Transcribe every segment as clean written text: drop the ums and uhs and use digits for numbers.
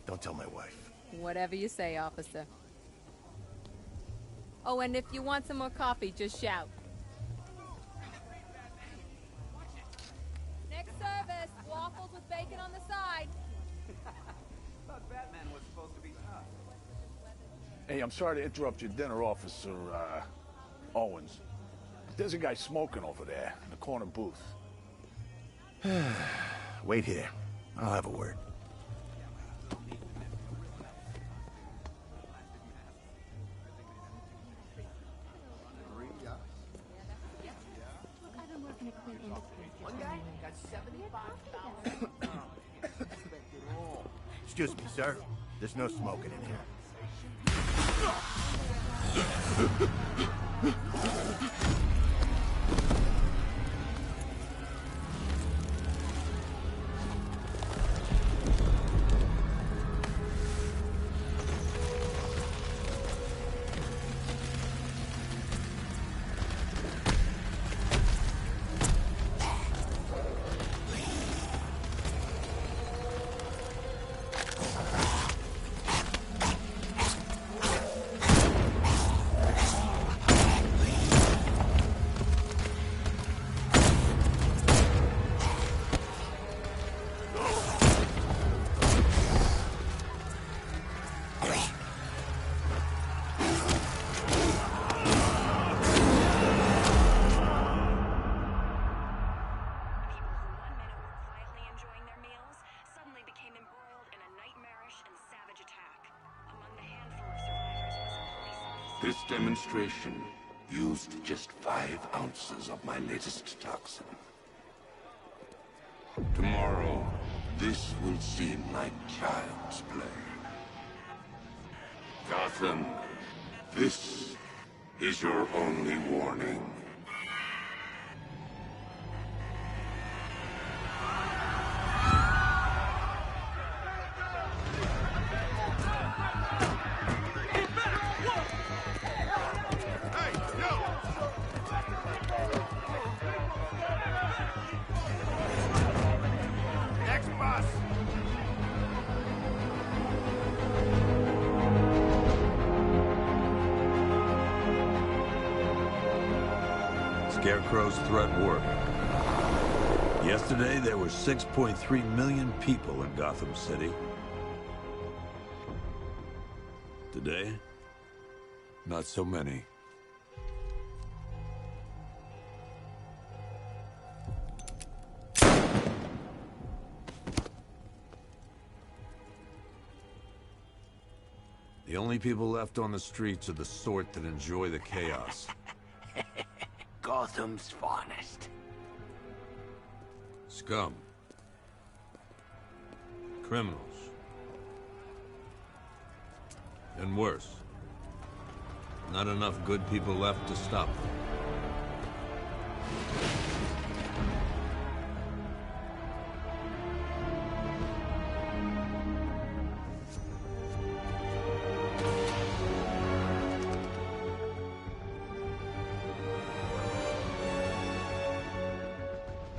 Don't tell my wife. Whatever you say, officer. Oh, and if you want some more coffee, just shout. Next service, waffles with bacon on the side. Thought Batman was supposed to be tough. Hey, I'm sorry to interrupt your dinner, Officer, Owens. There's a guy smoking over there in the corner booth. Wait here. I'll have a word. One guy got 75,000. Excuse me, sir. There's no smoking in here. This demonstration used just 5 ounces of my latest toxin. Tomorrow, this will seem like child's play. Gotham, this is your only warning. Scarecrow's threat worked. Yesterday, there were 6.3 million people in Gotham City. Today, not so many. The only people left on the streets are the sort that enjoy the chaos. Gotham's finest. Scum. Criminals. And worse. Not enough good people left to stop them.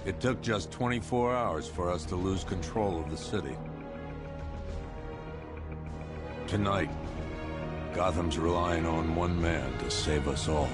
It took just 24 hours for us to lose control of the city. Tonight, Gotham's relying on one man to save us all.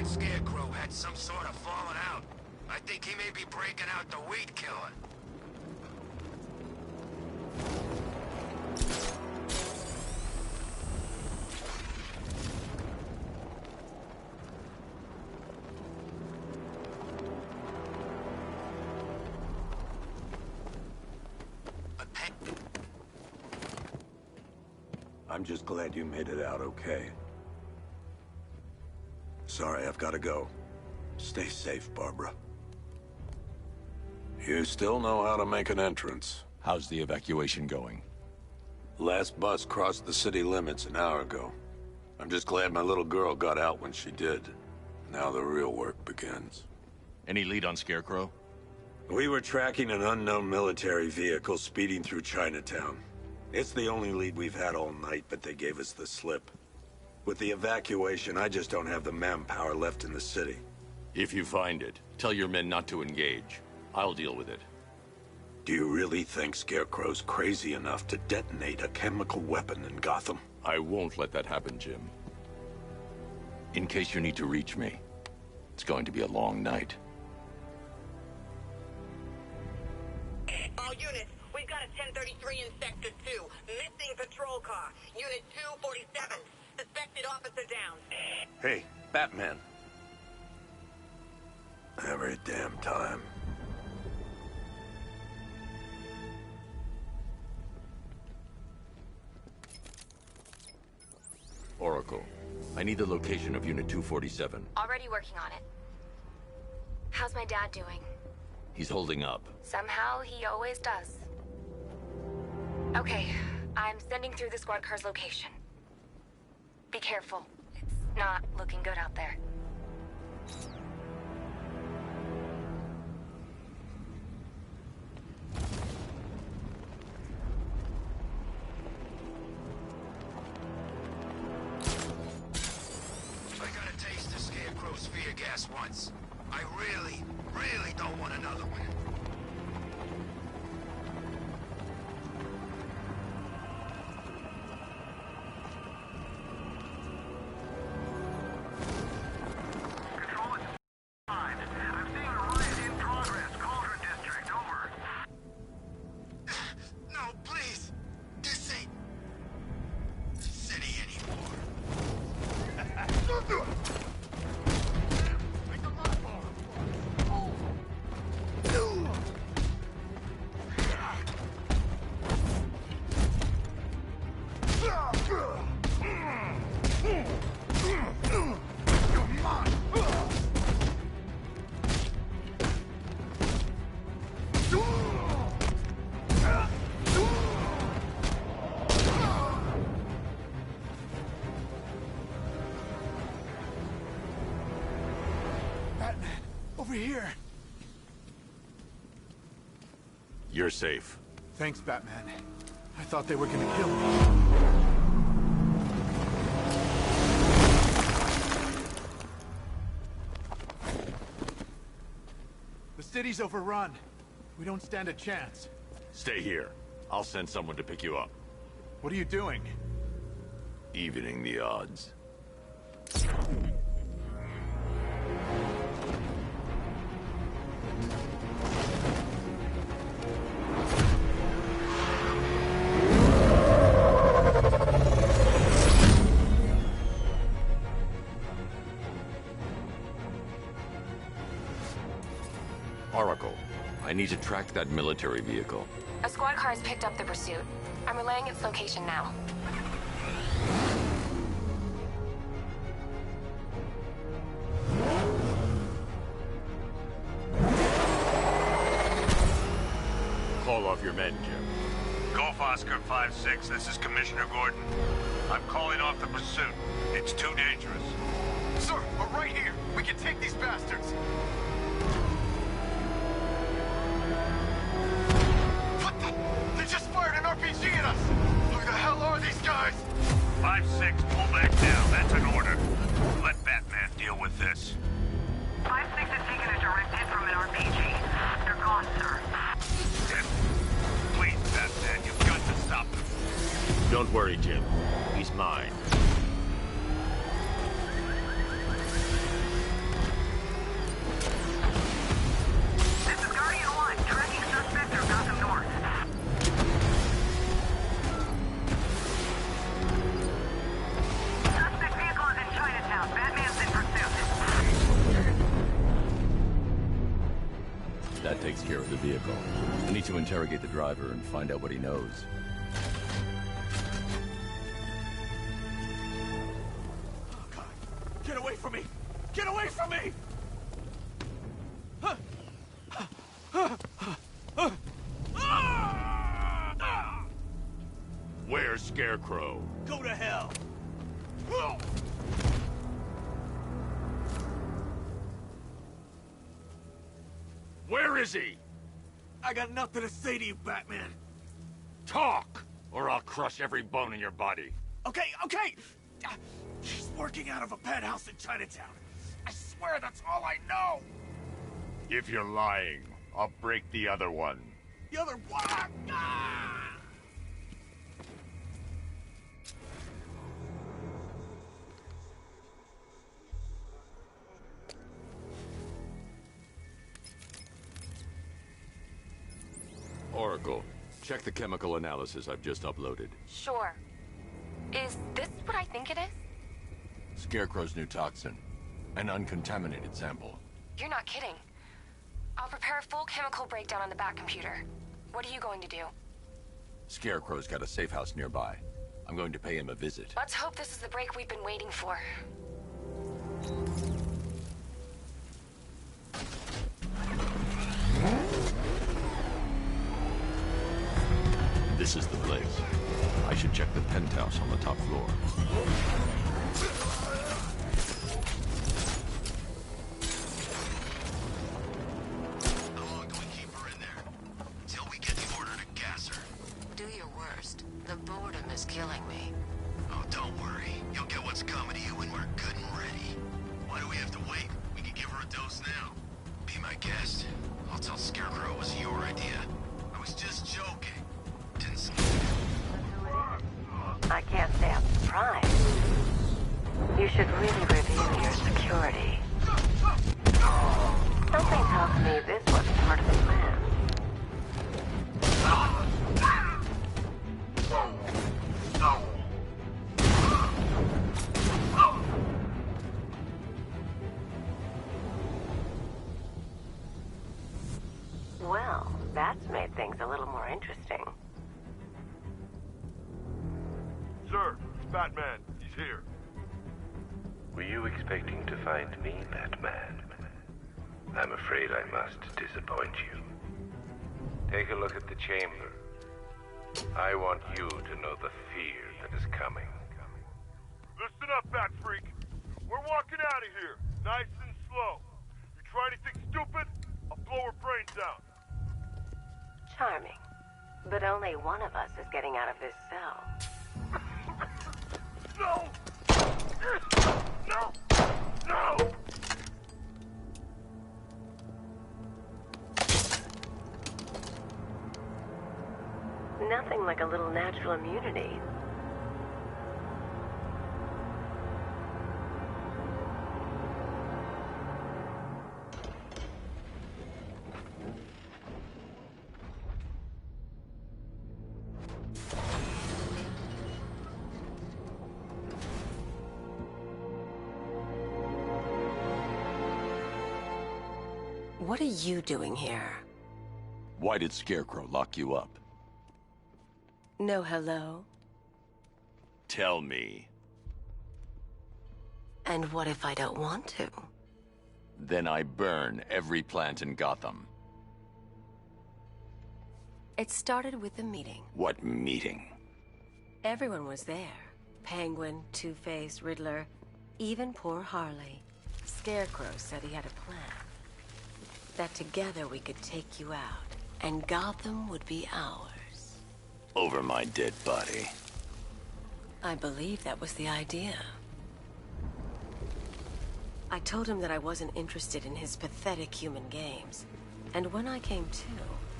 Scarecrow had some sort of falling out. I think he may be breaking out the weed killer. I'm just glad you made it out okay. Sorry, I've got to go. Stay safe, Barbara. You still know how to make an entrance. How's the evacuation going? Last bus crossed the city limits an hour ago. I'm just glad my little girl got out when she did. Now the real work begins. Any lead on Scarecrow? We were tracking an unknown military vehicle speeding through Chinatown. It's the only lead we've had all night, but they gave us the slip. With the evacuation, I just don't have the manpower left in the city. If you find it, tell your men not to engage. I'll deal with it. Do you really think Scarecrow's crazy enough to detonate a chemical weapon in Gotham? I won't let that happen, Jim. In case you need to reach me, it's going to be a long night. All units, we've got a 1033 in Sector 2. Missing patrol car. Unit 247. Suspected officer down. Hey, Batman. Every damn time. Oracle, I need the location of Unit 247. Already working on it. How's my dad doing? He's holding up. Somehow, he always does. Okay, I'm sending through the squad car's location. Be careful. It's not looking good out there. I got a taste of Scarecrow's fear gas once. I really, really don't want another one. Over here. You're safe. Thanks, Batman. I thought they were gonna kill me. The city's overrun. We don't stand a chance. Stay here. I'll send someone to pick you up. What are you doing? Evening the odds. Oracle, I need to track that military vehicle. A squad car has picked up the pursuit. I'm relaying its location now. Call off your men, Jim. Golf Oscar 5-6, this is Commissioner Gordon. I'm calling off the pursuit. It's too dangerous. Sir, we're right here. We can take these bastards. What the? They just fired an RPG at us. Who the hell are these guys? 5-6, pull back down. That's an order. Let Batman deal with this. 5-6 has taken a direct hit from an RPG. They're gone, sir. Please, Batman, you've got to stop them. Don't worry, Jim. He's mine. This is Guardian 1, tracking suspect through Gotham North. Suspect vehicle is in Chinatown. Batman's in pursuit. That takes care of the vehicle. I need to interrogate the driver and find out what he knows. from me! Where's Scarecrow? Go to hell! Where is he? I got nothing to say to you, Batman. Talk, or I'll crush every bone in your body. Okay, okay! She's working out of a penthouse in Chinatown. I swear that's all I know! If you're lying, I'll break the other one. The other one! Ah! Oracle, check the chemical analysis I've just uploaded. Sure. Is this what I think it is? Scarecrow's new toxin. An uncontaminated sample. You're not kidding. I'll prepare a full chemical breakdown on the back computer. What are you going to do? Scarecrow's got a safe house nearby. I'm going to pay him a visit. Let's hope this is the break we've been waiting for. This is the place. I should check the penthouse on the top floor. How long do we keep her in there? Till we get the order to gas her. Do your worst. The boredom is killing me. Oh, don't worry. You'll get what's coming to you when we're good and ready. Why do we have to wait? We can give her a dose now. Be my guest. I'll tell Scarecrow it was your idea. I was just joking. Didn't I can't say I'm surprised. You should really review your security. Something tells me this wasn't part of the plan. Well, that's made things a little more interesting. Sir, it's Batman. He's here. Were you expecting to find me, Batman? I'm afraid I must disappoint you. Take a look at the chamber. I want you to know the fear that is coming. Listen up, Bat Freak. We're walking out of here, nice and slow. You try anything stupid, I'll blow her brains out. Charming. But only one of us is getting out of this cell. No! No! No! Nothing like a little natural immunity. What are you doing here? Why did Scarecrow lock you up? No hello? Tell me. And what if I don't want to? Then I burn every plant in Gotham. It started with a meeting. What meeting? Everyone was there. Penguin, Two-Face, Riddler, even poor Harley. Scarecrow said he had a plan. That together we could take you out, and Gotham would be ours. Over my dead body. I believe that was the idea. I told him that I wasn't interested in his pathetic human games. And when I came to,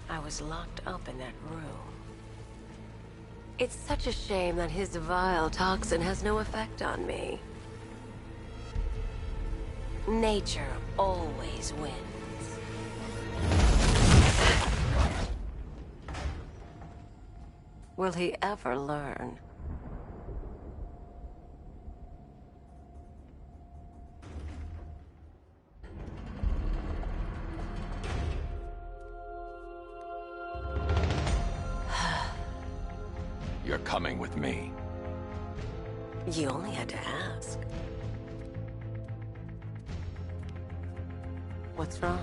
I was locked up in that room. It's such a shame that his vile toxin has no effect on me. Nature always wins. Will he ever learn? You're coming with me. You only had to ask. What's wrong?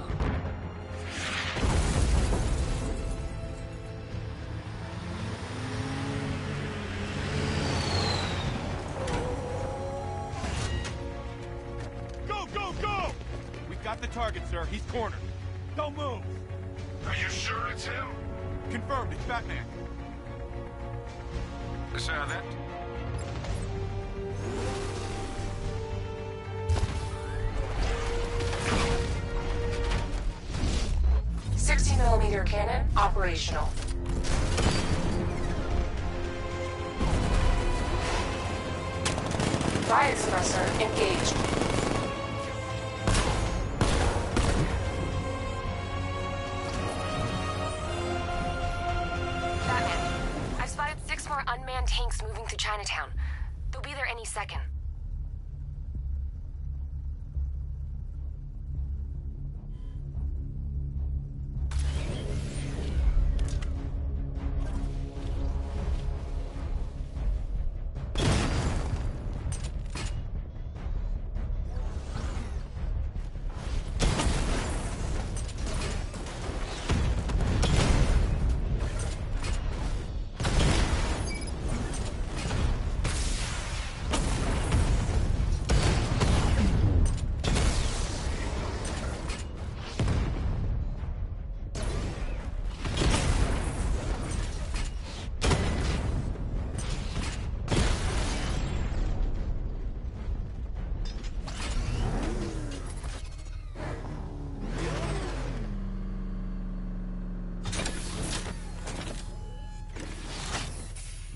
Go, go, go! We've got the target, sir. He's cornered. Don't move! Are you sure it's him? Confirmed, it's Batman. Sir, that... 60mm cannon operational. Riot suppressor engaged. Batman, I've spotted 6 more unmanned tanks moving through Chinatown. They'll be there any second.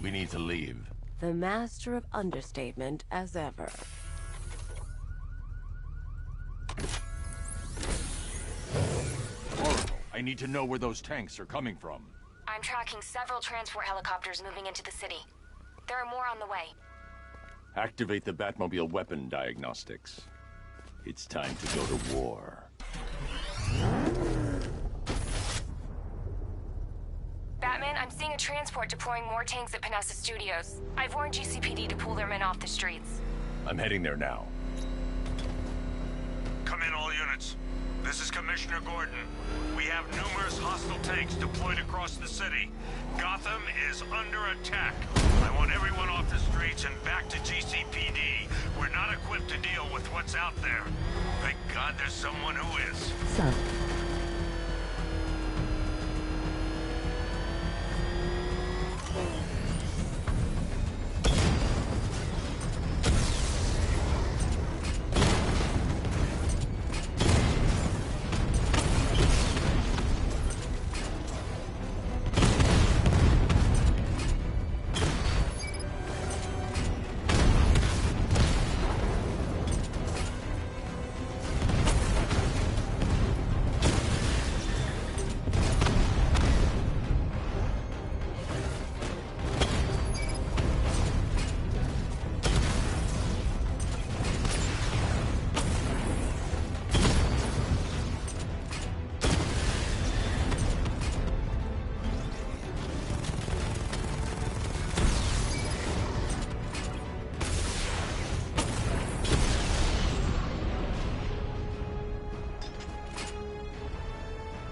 We need to leave. The master of understatement as ever. Oracle, I need to know where those tanks are coming from. I'm tracking several transport helicopters moving into the city. There are more on the way. Activate the Batmobile weapon diagnostics. It's time to go to war. Batman, I'm seeing a transport deploying more tanks at Panessa Studios. I've warned GCPD to pull their men off the streets. I'm heading there now. Come in, all units. This is Commissioner Gordon. We have numerous hostile tanks deployed across the city. Gotham is under attack. I want everyone off the streets and back to GCPD. We're not equipped to deal with what's out there. Thank God there's someone who is. So.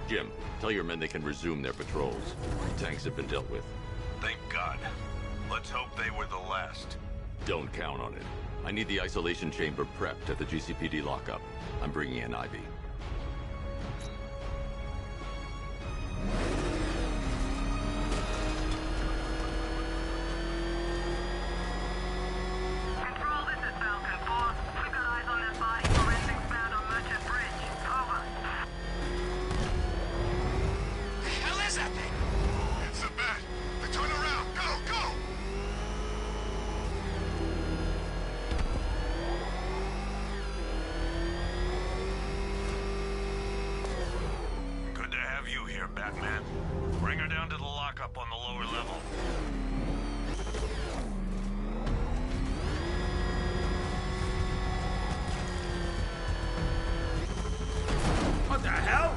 Jim, tell your men they can resume their patrols. The tanks have been dealt with. Thank God. Let's hope they were the last. Don't count on it. I need the isolation chamber prepped at the GCPD lockup. I'm bringing in Ivy. Control, this is Falcon 4. We've got eyes on that body forensics found on Merchant Bridge. Over. The hell is that thing? It's a bat. They turn around. Go, go! Good to have you here, Batman. Bring her down to the lockup on the lower level. What the hell?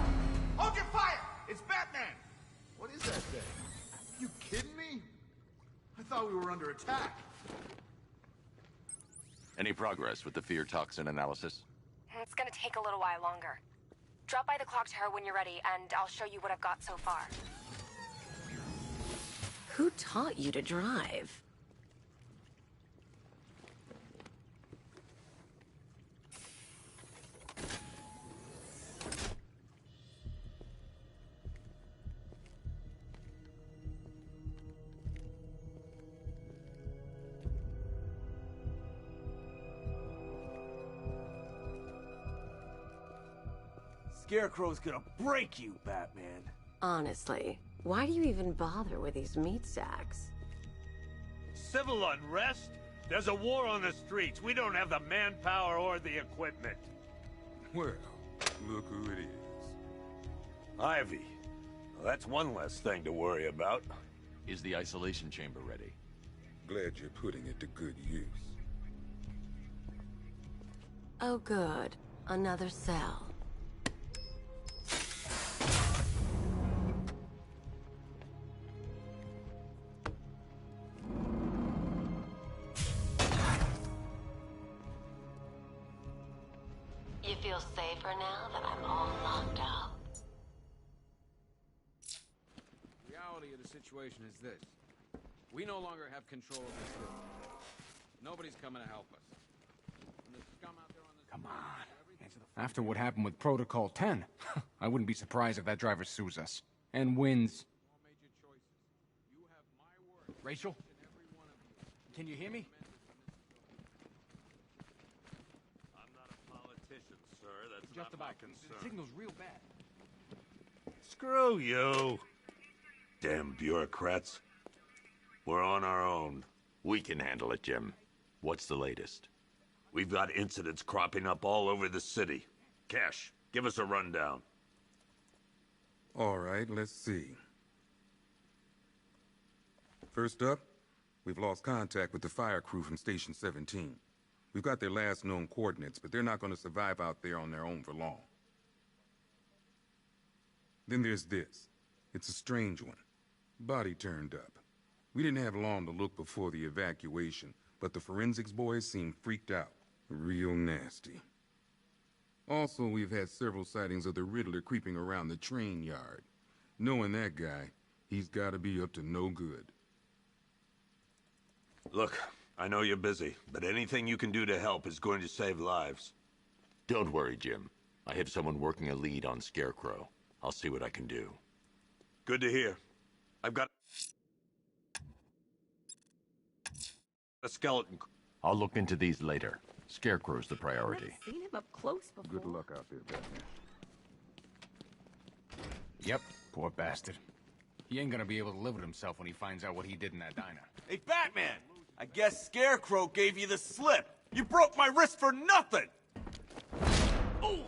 Hold your fire! It's Batman! What is that thing? You kidding me? I thought we were under attack. Any progress with the fear toxin analysis? It's gonna take a little while longer. Drop by the clock tower when you're ready, and I'll show you what I've got so far. Who taught you to drive? Scarecrow's gonna break you, Batman. Honestly, why do you even bother with these meat sacks? Civil unrest? There's a war on the streets. We don't have the manpower or the equipment. Well, look who it is. Ivy. Well, that's one less thing to worry about. Is the isolation chamber ready? Glad you're putting it to good use. Oh good, another cell. You feel safer now that I'm all locked up? The reality of the situation is this. We no longer have control of this city. Nobody's coming to help us. And the scum out there on this... Come on. Answer the... After what happened with Protocol 10, I wouldn't be surprised if that driver sues us. And wins. Rachel? Can you hear me? I'm not a politician, sir. That's Just not my about. concern. The signal's real bad. Screw you. Damn bureaucrats. We're on our own. We can handle it, Jim. What's the latest? We've got incidents cropping up all over the city. Cash, give us a rundown. All right, let's see. First up, we've lost contact with the fire crew from Station 17. We've got their last known coordinates, but they're not going to survive out there on their own for long. Then there's this. It's a strange one. Body turned up. We didn't have long to look before the evacuation, but the forensics boys seemed freaked out. Real nasty. Also, we've had several sightings of the Riddler creeping around the train yard. Knowing that guy, he's got to be up to no good. Look, I know you're busy, but anything you can do to help is going to save lives. Don't worry, Jim. I have someone working a lead on Scarecrow. I'll see what I can do. Good to hear. I've got a skeleton. I'll look into these later. Scarecrow's the priority. I've seen him up close before. Good luck out there, Batman. Yep, poor bastard. He ain't gonna be able to live with himself when he finds out what he did in that diner. Hey, Batman! I guess Scarecrow gave you the slip. You broke my wrist for nothing! Oh!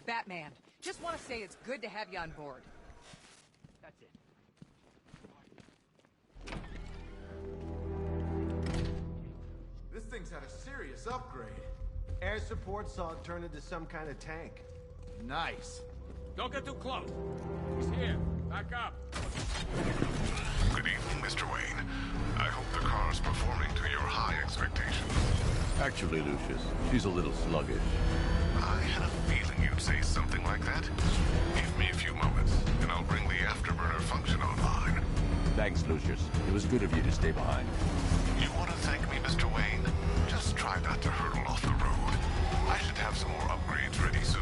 Batman. Just want to say it's good to have you on board. That's it. This thing's had a serious upgrade. Air support saw it turn into some kind of tank. Nice. Don't get too close. He's here. Back up. Good evening, Mr. Wayne. I hope the car's performing to your high expectations. Actually, Lucius, she's a little sluggish. I had a feeling you'd say something like that. Give me a few moments, and I'll bring the afterburner function online. Thanks, Lucius. It was good of you to stay behind. You want to thank me, Mr. Wayne? Just try not to hurtle off the road. I should have some more upgrades ready soon.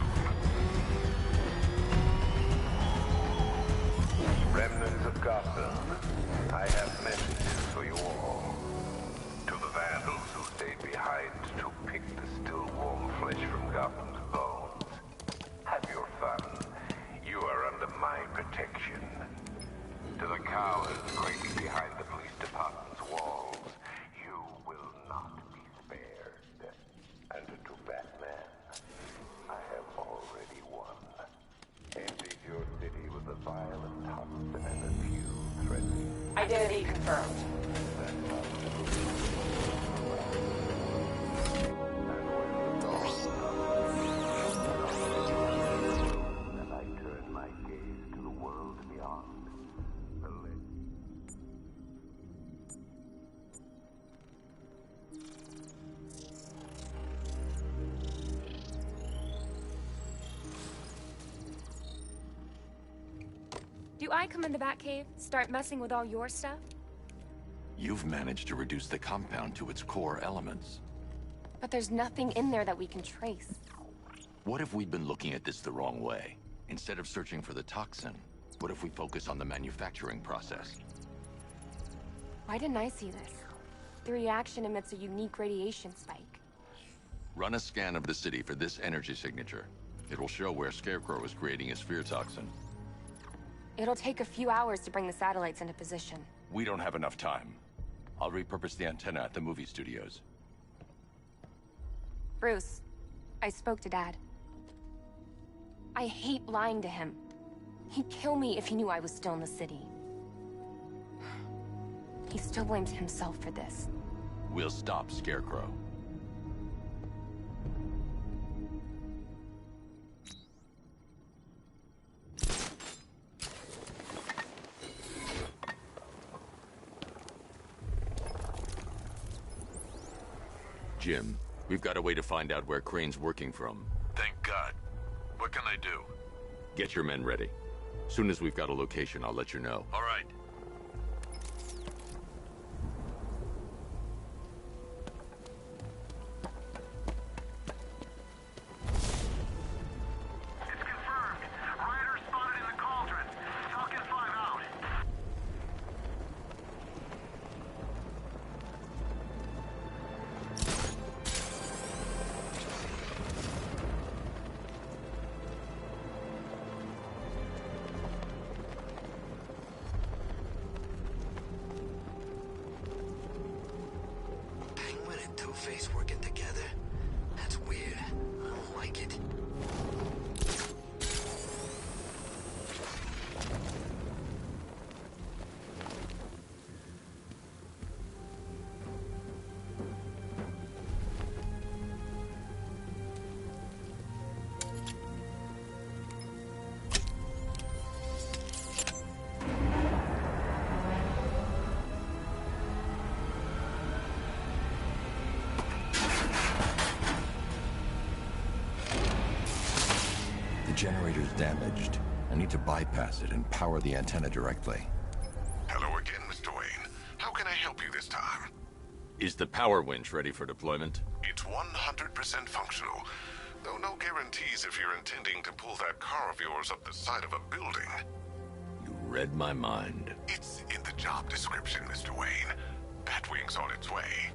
Remnants of Gotham, I have messages for you all. To the vandals who stayed behind to pick the still warm flesh from Gotham's bones. Have your fun. You are under my protection. To the cowards crazy behind the police department's walls, you will not be spared. And to Batman, I have already won. Emptied your city with a violent toxin and a few threatening. Identity confirmed. And I turn my gaze Do I come in the Batcave, start messing with all your stuff? You've managed to reduce the compound to its core elements. But there's nothing in there that we can trace. What if we'd been looking at this the wrong way? Instead of searching for the toxin, what if we focus on the manufacturing process? Why didn't I see this? The reaction emits a unique radiation spike. Run a scan of the city for this energy signature. It will show where Scarecrow is creating his fear toxin. It'll take a few hours to bring the satellites into position. We don't have enough time. I'll repurpose the antenna at the movie studios. Bruce, I spoke to Dad. I hate lying to him. He'd kill me if he knew I was still in the city. He still blames himself for this. We'll stop Scarecrow. Jim, we've got a way to find out where Crane's working from. Thank God. What can I do? Get your men ready. Soon as we've got a location, I'll let you know. All right. Two-Face working together? That's weird. I don't like it. The generator's damaged. I need to bypass it and power the antenna directly. Hello again, Mr. Wayne. How can I help you this time? Is the power winch ready for deployment? It's 100% functional, though no guarantees if you're intending to pull that car of yours up the side of a building. You read my mind. It's in the job description, Mr. Wayne. Batwing's on its way.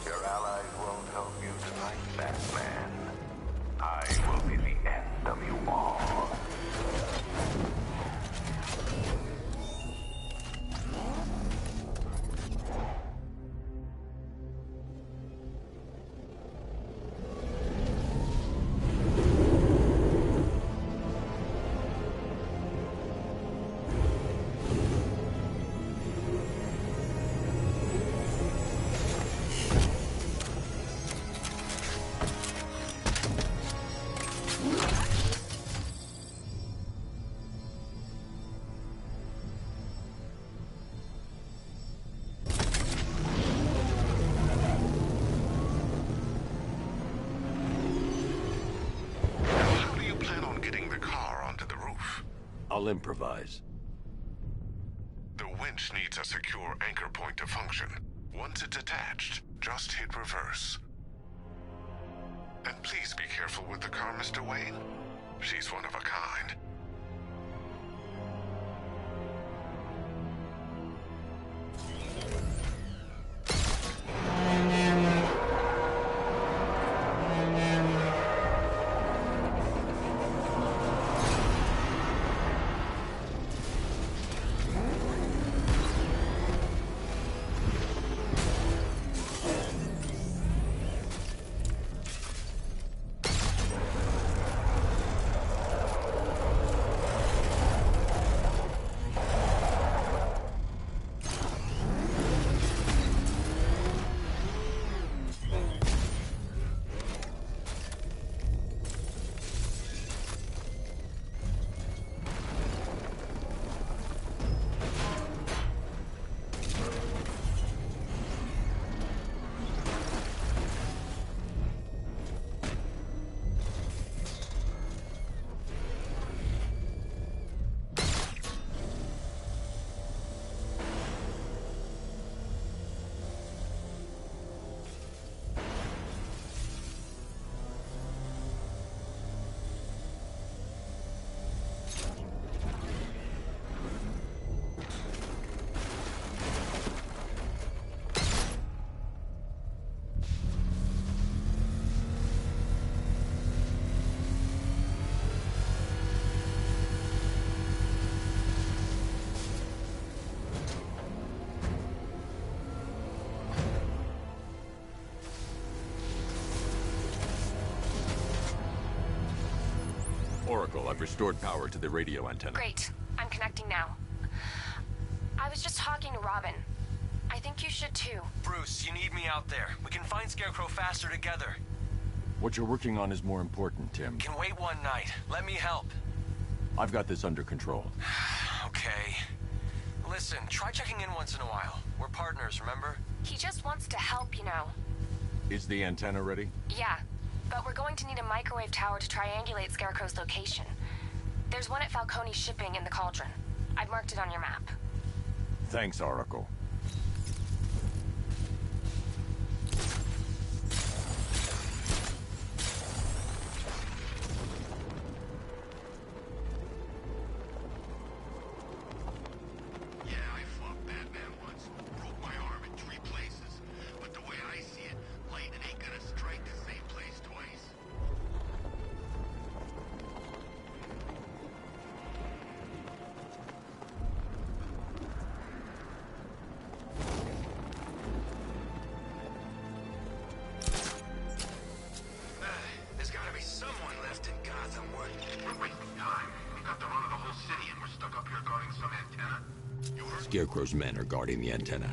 Your allies won't help you tonight, Batman. I will be the end of you all. I'll improvise. The winch needs a secure anchor point to function. Once it's attached, just hit reverse. And please be careful with the car, Mr. Wayne. She's one of a kind. Oracle, I've restored power to the radio antenna. Great. I'm connecting now. I was just talking to Robin. I think you should too. Bruce, you need me out there. We can find Scarecrow faster together. What you're working on is more important, Tim. Can wait one night. Let me help. I've got this under control. Okay. Listen, try checking in once in a while. We're partners, remember? He just wants to help, you know. Is the antenna ready? Yeah, but we're going to need a microwave tower to triangulate Scarecrow's location. There's one at Falcone Shipping in the Cauldron. I've marked it on your map. Thanks, Oracle. Scarecrow's men are guarding the antenna.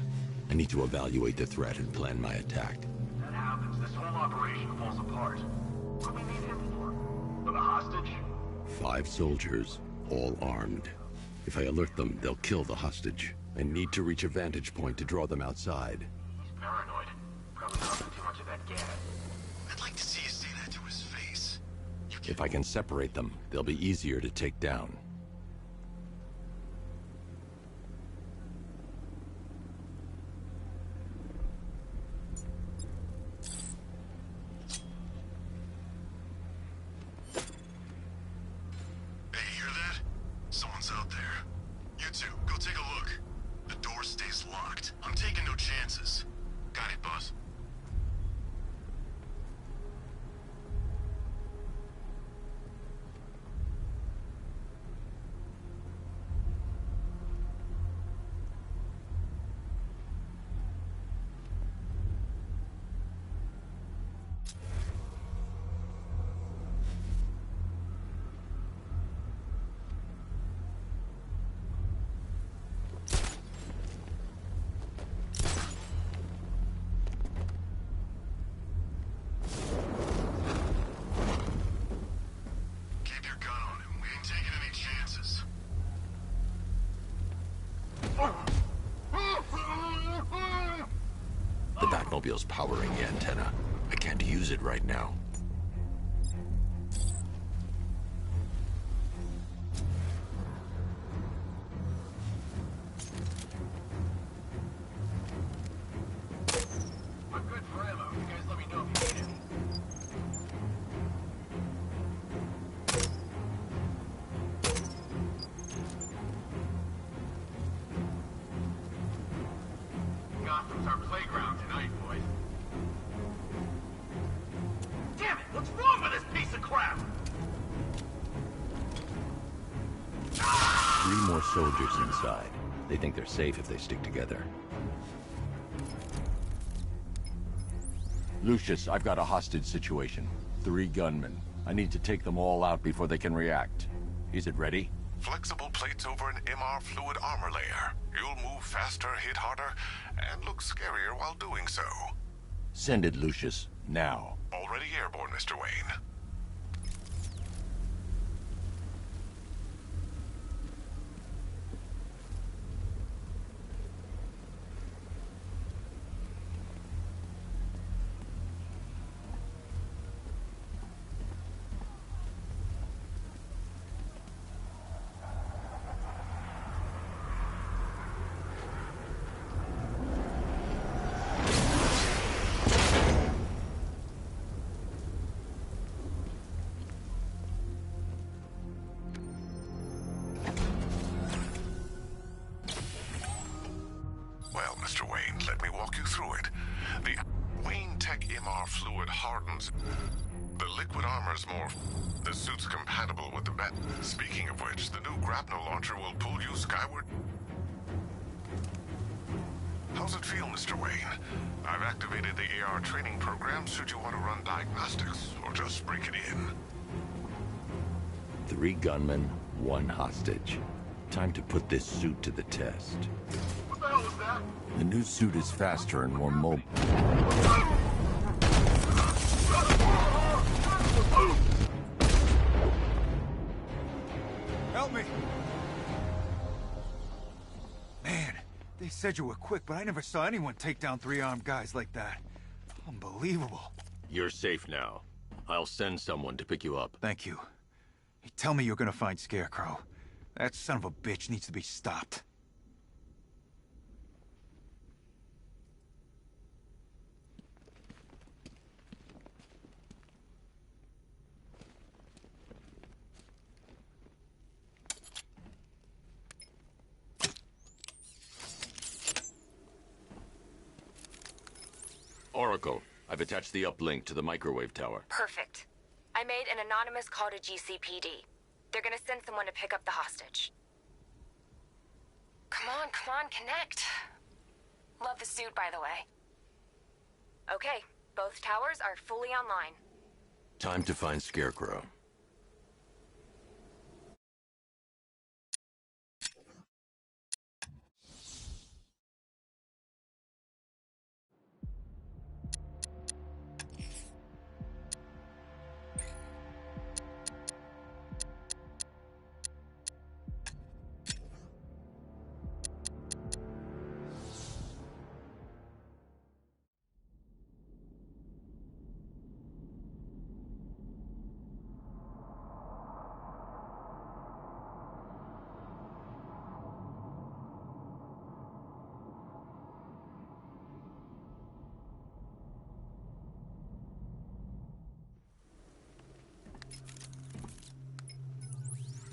I need to evaluate the threat and plan my attack. That happens, this whole operation falls apart. What do we need him for? For the hostage? 5 soldiers, all armed. If I alert them, they'll kill the hostage. I need to reach a vantage point to draw them outside. He's paranoid. Probably huffing too much of that gas. I'd like to see you say that to his face. If I can separate them, they'll be easier to take down. The Batmobile's powering the antenna. I can't use it right now. I'm good for ammo. You guys let me know if you need it. Gotham's our playground tonight, boys. Damn it! What's wrong with this piece of crap? 3 more soldiers inside. They think they're safe if they stick together. Lucius, I've got a hostage situation. 3 gunmen. I need to take them all out before they can react. Is it ready? Flexible plates over an MR fluid armor layer. You'll move faster, hit harder, and look scarier while doing so. Send it, Lucius. Now. Already airborne, Mr. Wayne. Well, Mr. Wayne, let me walk you through it. The Wayne Tech MR fluid hardens. The liquid armor's more... The suit's compatible with the bat. Speaking of which, the new grapnel launcher will pull you skyward. How's it feel, Mr. Wayne? I've activated the AR training program should you want to run diagnostics, or just break it in. 3 gunmen, 1 hostage. Time to put this suit to the test. What the hell was that? The new suit is faster and more mobile. Help me! Man, they said you were quick, but I never saw anyone take down 3 armed guys like that. Unbelievable. You're safe now. I'll send someone to pick you up. Thank you. Hey, tell me you're gonna find Scarecrow. That son of a bitch needs to be stopped. Oracle, I've attached the uplink to the microwave tower. Perfect. I made an anonymous call to GCPD. They're gonna send someone to pick up the hostage. Come on, connect. Love the suit, by the way. Okay, both towers are fully online. Time to find Scarecrow.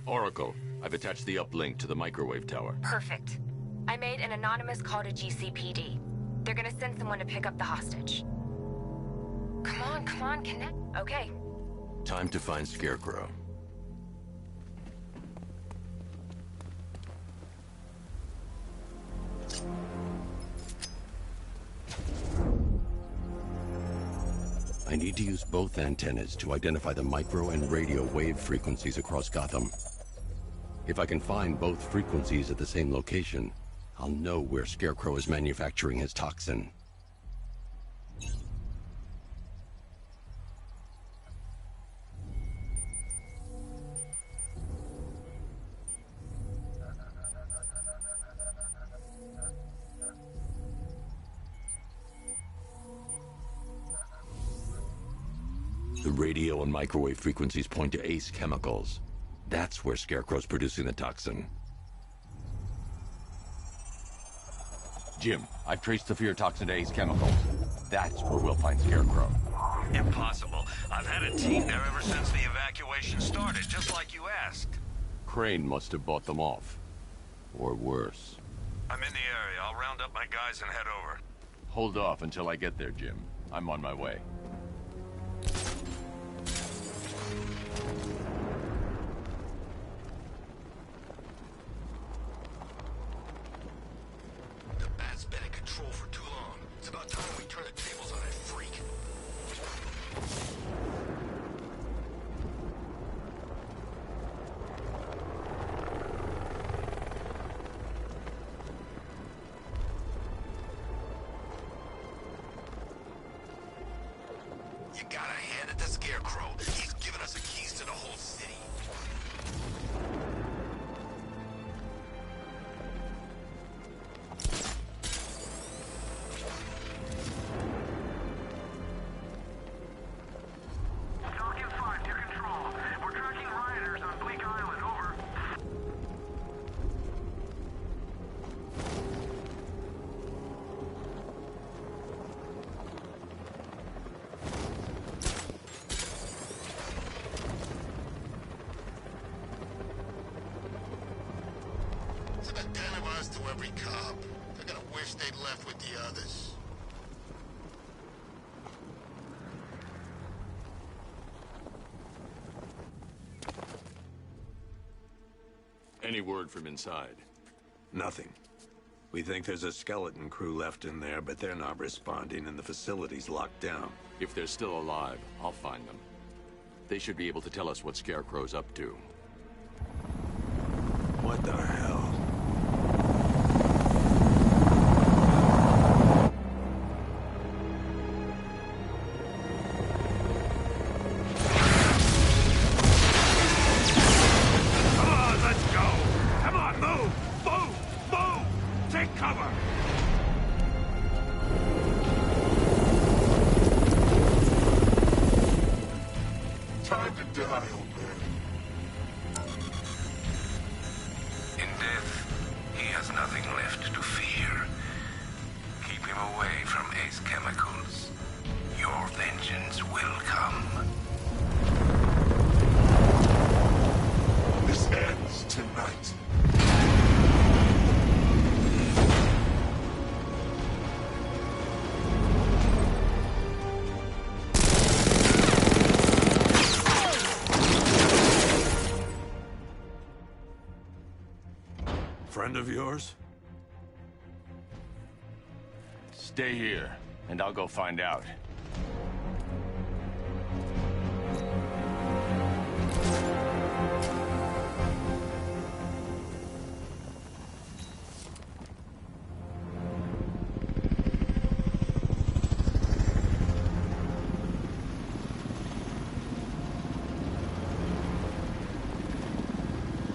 Oracle, I've attached the uplink to the microwave tower. Perfect. I made an anonymous call to GCPD. They're gonna send someone to pick up the hostage. Come on, connect. Okay. Time to find Scarecrow. I need to use both antennas to identify the micro and radio wave frequencies across Gotham. If I can find both frequencies at the same location, I'll know where Scarecrow is manufacturing his toxin. The radio and microwave frequencies point to Ace Chemicals. That's where Scarecrow's producing the toxin. Jim, I've traced the fear toxin to Ace Chemicals. That's where we'll find Scarecrow. Impossible. I've had a team there ever since the evacuation started, just like you asked. Crane must have bought them off. Or worse. I'm in the area. I'll round up my guys and head over. Hold off until I get there, Jim. I'm on my way. The bat's been in control for too long. It's about time we turn the tables on that freak. You gotta hand it to Scarecrow. He's given us the keys to the whole city. Falcon 5 to control. We're tracking rioters on Bleak Island, over. It's about 10 of us to every cop. They're gonna wish they'd left with the others. Any word from inside? Nothing. We think there's a skeleton crew left in there, but they're not responding and the facility's locked down. If they're still alive, I'll find them. They should be able to tell us what Scarecrow's up to. What the hell? Come on, let's go! Come on, move! Move! Move! Take cover! Time to die, old man. In death, he has nothing left to fear. Keep him away from Ace Chemicals. Your vengeance will come. This ends tonight. Friend of yours? Stay here, and I'll go find out.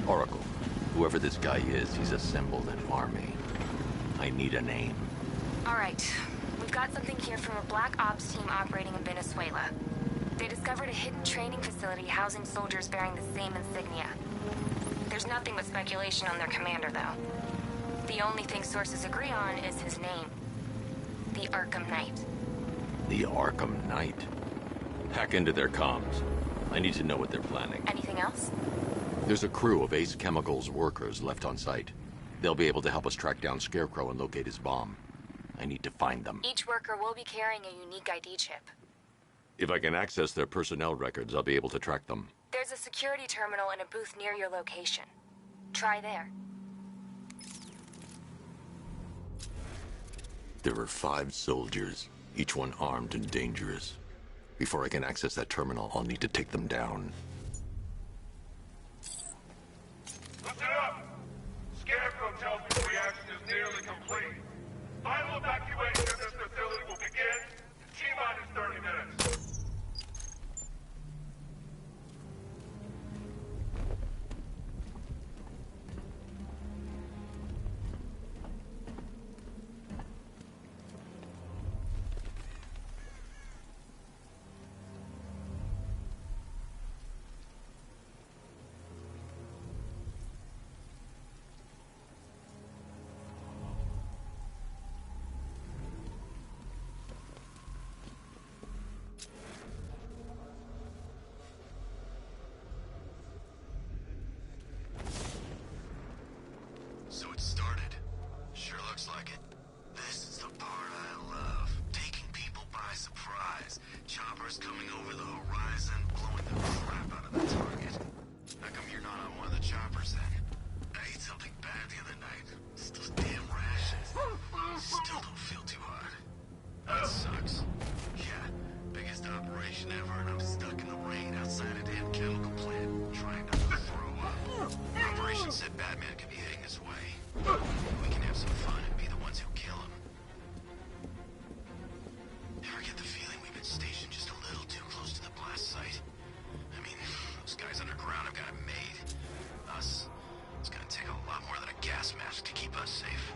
Oracle, whoever this guy is, he's assembled an army. I need a name. All right. We've got something here from a Black Ops team operating in Venezuela. They discovered a hidden training facility housing soldiers bearing the same insignia. There's nothing but speculation on their commander, though. The only thing sources agree on is his name. The Arkham Knight. The Arkham Knight? Hack into their comms. I need to know what they're planning. Anything else? There's a crew of Ace Chemicals workers left on site. They'll be able to help us track down Scarecrow and locate his bomb. I need to find them. Each worker will be carrying a unique ID chip. If I can access their personnel records, I'll be able to track them. There's a security terminal in a booth near your location. Try there. There are 5 soldiers, each one armed and dangerous. Before I can access that terminal, I'll need to take them down. Listen up! Scarecrow tells me the reaction is nearly complete. Final evacuation of this facility will begin in T-minus 30 minutes. So it started. Sure looks like it. This is the part I love. Taking people by surprise. Choppers coming over the horizon, blowing the crap out of the target. How come you're not on one of the choppers then? I ate something bad the other night. It's those damn rashes. Still don't feel too hot. That sucks. Yeah, biggest operation ever, and I'm stuck in the rain outside a damn chemical plant, trying not to throw up. Operation said Batman could be heading this way. We can have some fun and be the ones who kill him. Ever get the feeling we've been stationed just a little too close to the blast site? I mean, those guys underground have got it made. Us, it's gonna take a lot more than a gas mask to keep us safe.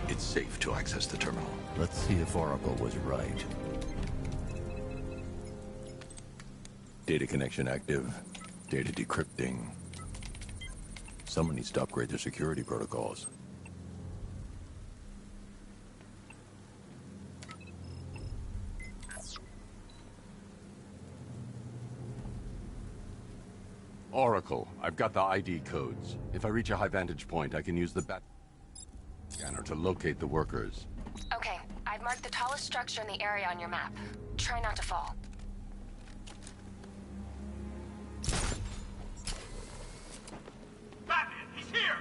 It's safe to access the terminal. Let's see if Oracle was right. Data connection active. Data decrypting. Someone needs to upgrade their security protocols. Oracle, I've got the ID codes. If I reach a high vantage point, I can use the bat scanner to locate the workers. Okay, I've marked the tallest structure in the area on your map. Try not to fall. Batman, he's here!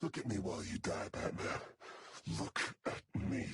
Look at me while you die, Batman. Look at me.